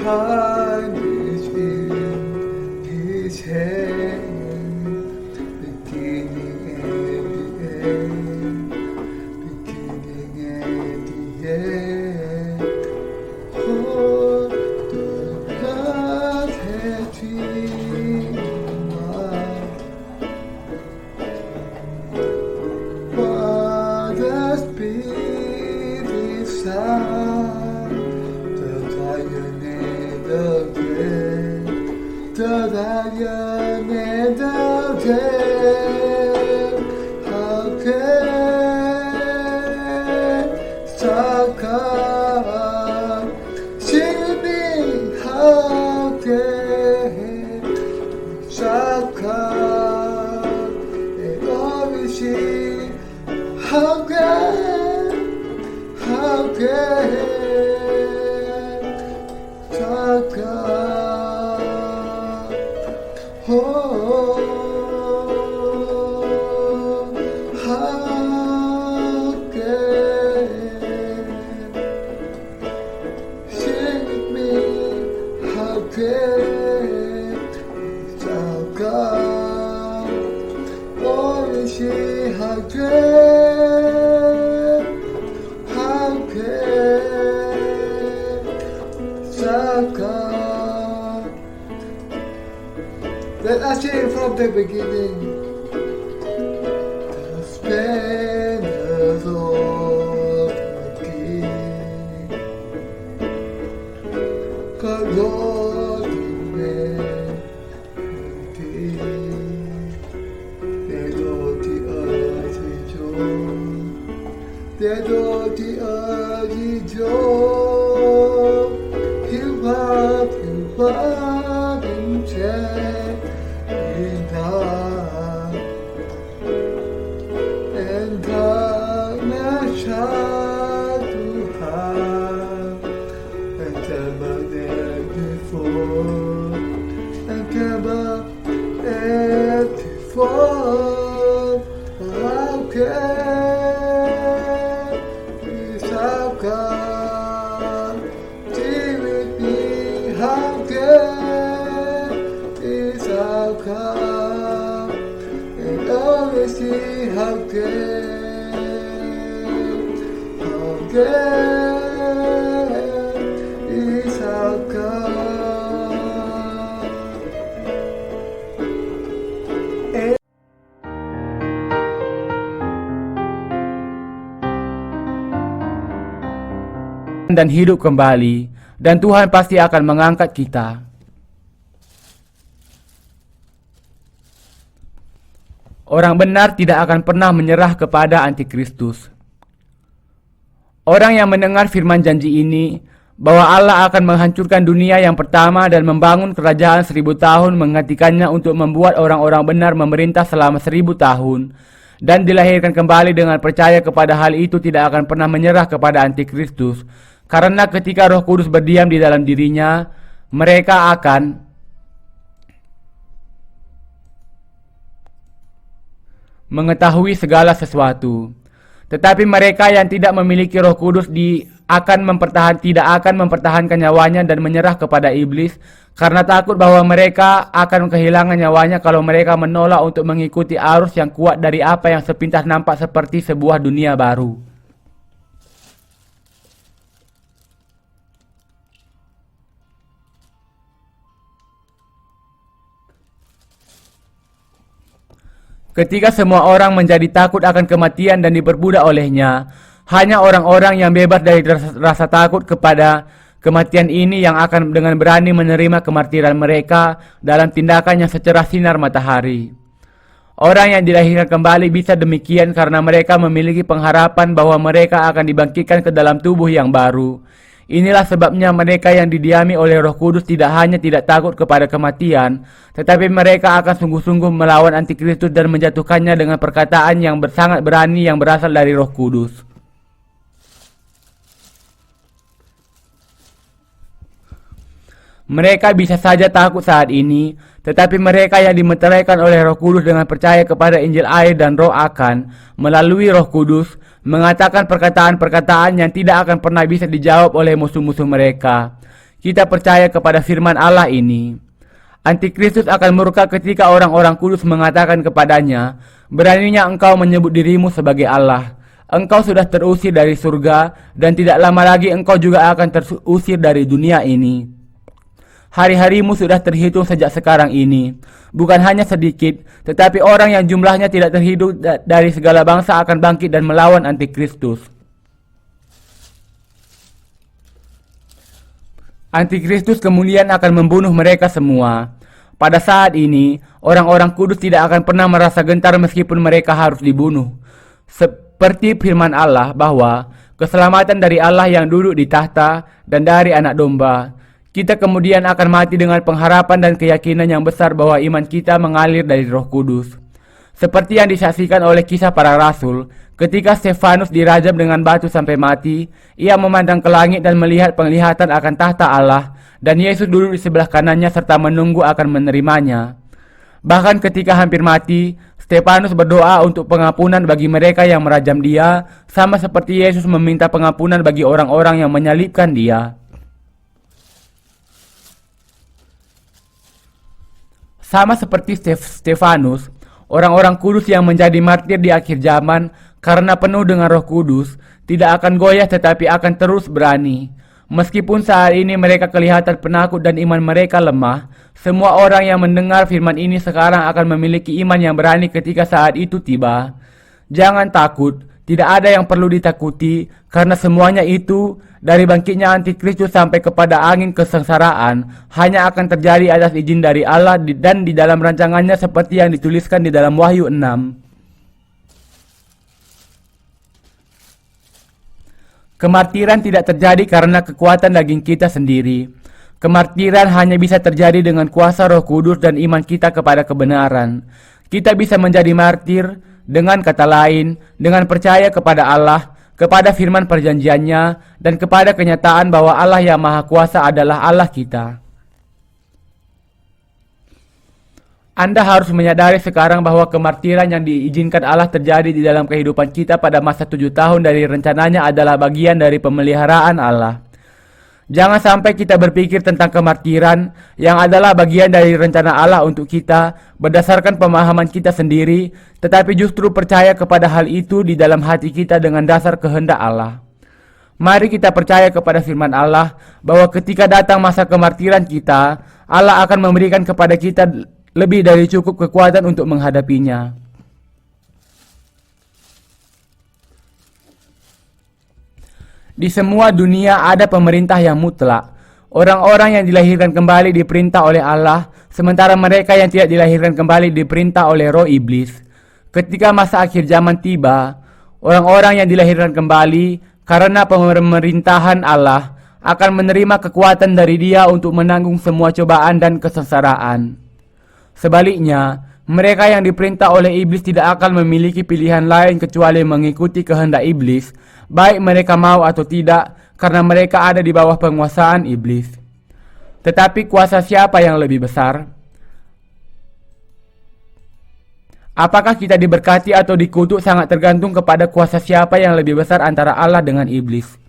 Time is in His hand, beginning and the end, beginning and the end. Oh, the God has dreamed what the Spirit sound, the lion and the dead, the lion and the dead. How can Saka see me? How can Saka and always see? How can Saka? Oh, how can sing with me? How can Saka? Oh, see how can Saka? Let us sing from the beginning. The splendors of the King, the Lord humanity, they know the earth is joy, they know the earth is joy. You are in check in God, and darkness shall to have, and never there before, and never there before. How can we stop God? Be with me. How can is our God? And always see how can is our God? Dan hidup kembali, dan Tuhan pasti akan mengangkat kita. Orang benar tidak akan pernah menyerah kepada antikristus. Orang yang mendengar firman janji ini, bahwa Allah akan menghancurkan dunia yang pertama dan membangun kerajaan 1000 tahun, menghentikannya untuk membuat orang-orang benar memerintah selama 1000 tahun, dan dilahirkan kembali dengan percaya kepada hal itu, tidak akan pernah menyerah kepada antikristus. Karena ketika Roh Kudus berdiam di dalam dirinya, mereka akan mengetahui segala sesuatu. Tetapi mereka yang tidak memiliki Roh Kudus tidak akan mempertahankan nyawanya dan menyerah kepada iblis, karena takut bahwa mereka akan kehilangan nyawanya kalau mereka menolak untuk mengikuti arus yang kuat dari apa yang sepintas nampak seperti sebuah dunia baru. Ketika semua orang menjadi takut akan kematian dan diperbudak olehnya, hanya orang-orang yang bebas dari rasa takut kepada kematian ini yang akan dengan berani menerima kemartiran mereka dalam tindakan yang secerah sinar matahari. Orang yang dilahirkan kembali bisa demikian karena mereka memiliki pengharapan bahwa mereka akan dibangkitkan ke dalam tubuh yang baru. Inilah sebabnya mereka yang didiami oleh Roh Kudus tidak hanya tidak takut kepada kematian, tetapi mereka akan sungguh-sungguh melawan antikristus dan menjatuhkannya dengan perkataan yang sangat berani yang berasal dari Roh Kudus. Mereka bisa saja takut saat ini, tetapi mereka yang dimeteraikan oleh Roh Kudus dengan percaya kepada Injil air dan Roh akan, melalui Roh Kudus, mengatakan perkataan-perkataan yang tidak akan pernah bisa dijawab oleh musuh-musuh mereka. Kita percaya kepada firman Allah ini. Antikristus akan murka ketika orang-orang kudus mengatakan kepadanya, "Beraninya engkau menyebut dirimu sebagai Allah. Engkau sudah terusir dari surga, dan tidak lama lagi engkau juga akan terusir dari dunia ini. Hari-harimu sudah terhitung sejak sekarang ini. Bukan hanya sedikit, tetapi orang yang jumlahnya tidak terhitung dari segala bangsa akan bangkit dan melawan Antikristus." Antikristus kemudian akan membunuh mereka semua. Pada saat ini, orang-orang kudus tidak akan pernah merasa gentar meskipun mereka harus dibunuh. Seperti firman Allah bahwa keselamatan dari Allah yang duduk di tahta dan dari anak domba. Kita kemudian akan mati dengan pengharapan dan keyakinan yang besar bahwa iman kita mengalir dari Roh Kudus. Seperti yang disaksikan oleh Kisah Para Rasul, ketika Stefanus dirajam dengan batu sampai mati, ia memandang ke langit dan melihat penglihatan akan tahta Allah, dan Yesus duduk di sebelah kanannya serta menunggu akan menerimanya. Bahkan ketika hampir mati, Stefanus berdoa untuk pengampunan bagi mereka yang merajam dia, sama seperti Yesus meminta pengampunan bagi orang-orang yang menyalibkan dia. Sama seperti Stefanus, orang-orang kudus yang menjadi martir di akhir zaman karena penuh dengan Roh Kudus tidak akan goyah tetapi akan terus berani. Meskipun saat ini mereka kelihatan penakut dan iman mereka lemah, semua orang yang mendengar firman ini sekarang akan memiliki iman yang berani ketika saat itu tiba. Jangan takut, tidak ada yang perlu ditakuti, karena semuanya itu, dari bangkitnya Antikristus sampai kepada angin kesengsaraan, hanya akan terjadi atas izin dari Allah dan di dalam rancangannya seperti yang dituliskan di dalam Wahyu 6. Kemartiran tidak terjadi karena kekuatan daging kita sendiri. Kemartiran hanya bisa terjadi dengan kuasa Roh Kudus dan iman kita kepada kebenaran. Kita bisa menjadi martir, dengan kata lain, dengan percaya kepada Allah, kepada firman perjanjiannya, dan kepada kenyataan bahwa Allah yang Maha Kuasa adalah Allah kita. Anda harus menyadari sekarang bahwa kemartiran yang diizinkan Allah terjadi di dalam kehidupan kita pada masa 7 tahun dari rencananya adalah bagian dari pemeliharaan Allah. Jangan sampai kita berpikir tentang kemartiran yang adalah bagian dari rencana Allah untuk kita berdasarkan pemahaman kita sendiri, tetapi justru percaya kepada hal itu di dalam hati kita dengan dasar kehendak Allah. Mari kita percaya kepada firman Allah bahwa ketika datang masa kemartiran kita, Allah akan memberikan kepada kita lebih dari cukup kekuatan untuk menghadapinya. Di semua dunia ada pemerintah yang mutlak. Orang-orang yang dilahirkan kembali diperintah oleh Allah, sementara mereka yang tidak dilahirkan kembali diperintah oleh roh iblis. Ketika masa akhir zaman tiba, orang-orang yang dilahirkan kembali karena pemerintahan Allah akan menerima kekuatan dari Dia untuk menanggung semua cobaan dan kesengsaraan. Sebaliknya, mereka yang diperintah oleh iblis tidak akan memiliki pilihan lain kecuali mengikuti kehendak iblis, baik mereka mau atau tidak, karena mereka ada di bawah penguasaan iblis. Tetapi kuasa siapa yang lebih besar? Apakah kita diberkati atau dikutuk sangat tergantung kepada kuasa siapa yang lebih besar antara Allah dengan iblis.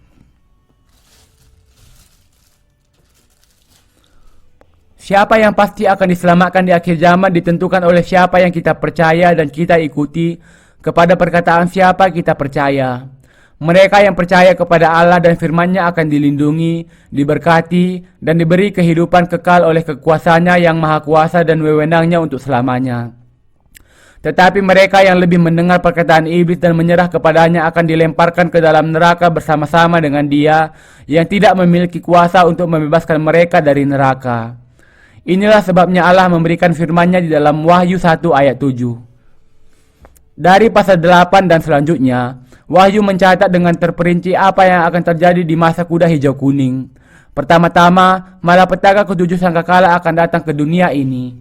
Siapa yang pasti akan diselamatkan di akhir zaman ditentukan oleh siapa yang kita percaya dan kita ikuti, kepada perkataan siapa kita percaya. Mereka yang percaya kepada Allah dan firman-Nya akan dilindungi, diberkati, dan diberi kehidupan kekal oleh kekuasaannya yang maha kuasa dan wewenangnya untuk selamanya. Tetapi mereka yang lebih mendengar perkataan iblis dan menyerah kepadanya akan dilemparkan ke dalam neraka bersama-sama dengan dia yang tidak memiliki kuasa untuk membebaskan mereka dari neraka. Inilah sebabnya Allah memberikan firman-Nya di dalam Wahyu 1 ayat 7. Dari pasal 8 dan selanjutnya, Wahyu mencatat dengan terperinci apa yang akan terjadi di masa kuda hijau kuning. Pertama-tama, malapetaka ketujuh sangkakala akan datang ke dunia ini.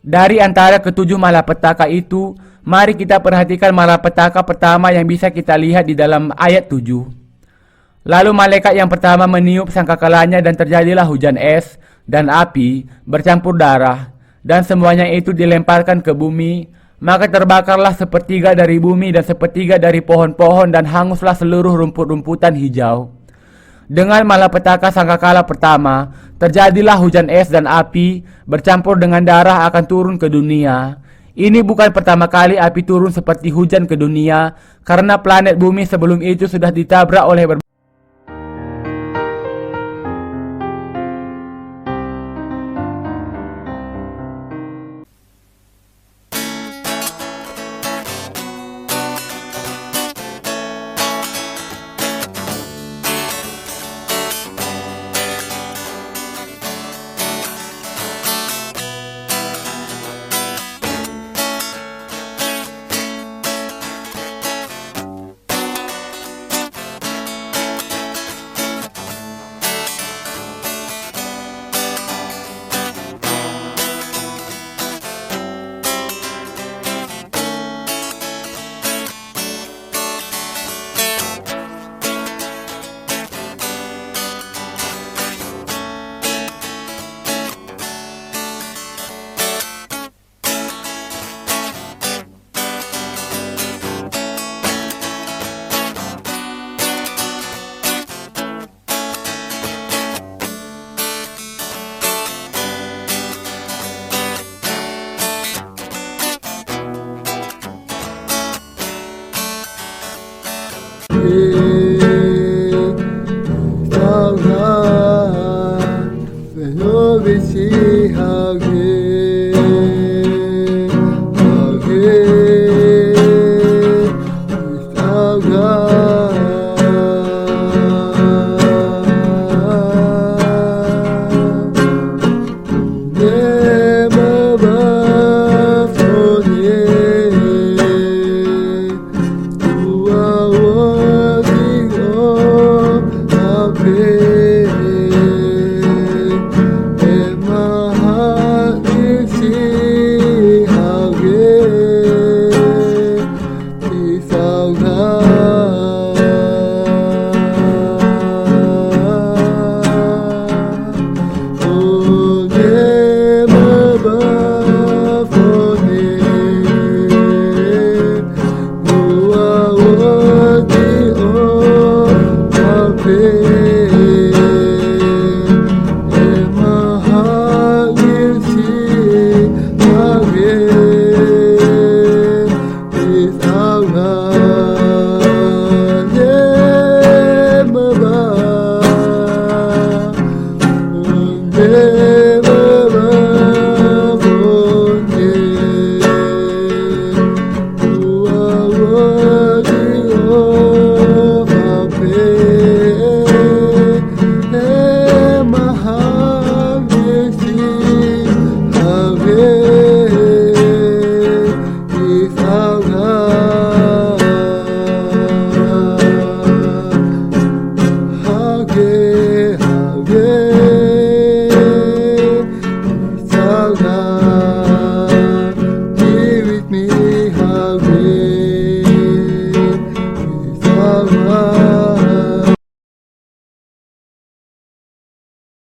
Dari antara ketujuh malapetaka itu, mari kita perhatikan malapetaka pertama yang bisa kita lihat di dalam ayat 7. Lalu malaikat yang pertama meniup sangkakalanya dan terjadilah hujan es dan api bercampur darah, dan semuanya itu dilemparkan ke bumi. Maka terbakarlah sepertiga dari bumi dan sepertiga dari pohon-pohon, dan hanguslah seluruh rumput-rumputan hijau. Dengan malapetaka sangkakala pertama, terjadilah hujan es dan api bercampur dengan darah akan turun ke dunia. Ini bukan pertama kali api turun seperti hujan ke dunia, karena planet bumi sebelum itu sudah ditabrak oleh berbagai